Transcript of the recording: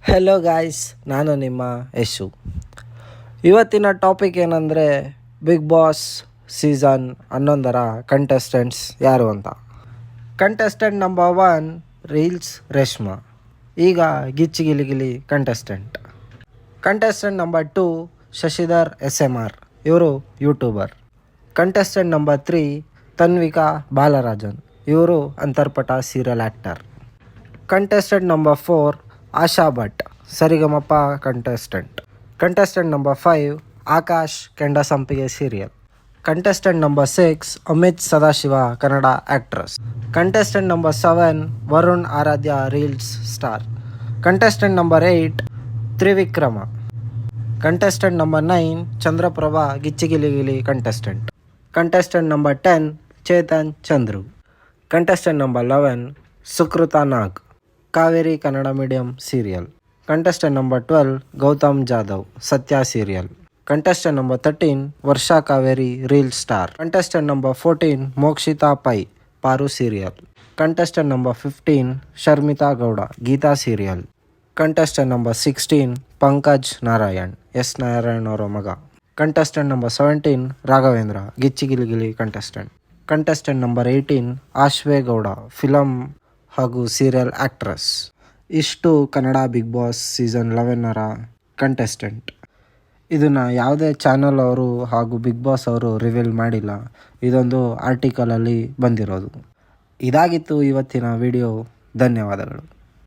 Hello guys, ನಾನು ನಿಮ್ಮ ಯಶು. ಇವತ್ತಿನ ಟಾಪಿಕ್ ಏನಂದರೆ ಬಿಗ್ ಬಾಸ್ ಸೀಸನ್ 11ರ ಕಂಟೆಸ್ಟೆಂಟ್ಸ್ ಯಾರು ಅಂತ. ಕಂಟೆಸ್ಟೆಂಟ್ ನಂಬರ್ 1 ರೀಲ್ಸ್ ರೇಷ್ಮಾ, ಈಗ Gili contestant. Contestant number 2 Shashidhar SMR, ಇವರು YouTuber. Contestant number 3 Tanvika Balarajan, ಇವರು Antarapata serial actor. Contestant number 4 Asha Bhat, Sarigamapa contestant. Contestant number 5 Akash, Kenda Sampige serial. Contestant number 6 Amit Sadashiva, Kannada actress. Contestant number 7 Varun Aradhya, reels star. Contestant number 8 Trivikrama. Contestant number 9 Chandraprabha, Gili contestant. Contestant number 10 Chetan Chandru. Contestant number 11 Sukrutha Nag, Kaveri Kannada medium serial. Contestant number 12 Gautham Jadhav, Satya serial. Contestant number 13 Varsha Kaveri, reel star. Contestant number 14 Mokshitha Pai, Paaru serial. Contestant number 15 Sharmitha Gowda, Geetha serial. Contestant number 16 Pankaj Narayan, S Narayan ಅವರ ಮಗ. Contestant number 17 Raghavendra, Gili contestant. Contestant number 18 ಆಶ್ವೇ Gowda, film ಹಾಗೂ serial actress. ಇಷ್ಟು Kannada Big Boss season 11ರ contestant. ಇದನ್ನು ಯಾವುದೇ channel ಅವರು ಹಾಗೂ ಬಿಗ್ ಬಾಸ್ ಅವರು ರಿವೀಲ್ ಮಾಡಿಲ್ಲ, ಇದೊಂದು ಆರ್ಟಿಕಲಲ್ಲಿ ಬಂದಿರೋದು. ಇದಾಗಿತ್ತು ಇವತ್ತಿನ ವಿಡಿಯೋ. ಧನ್ಯವಾದಗಳು.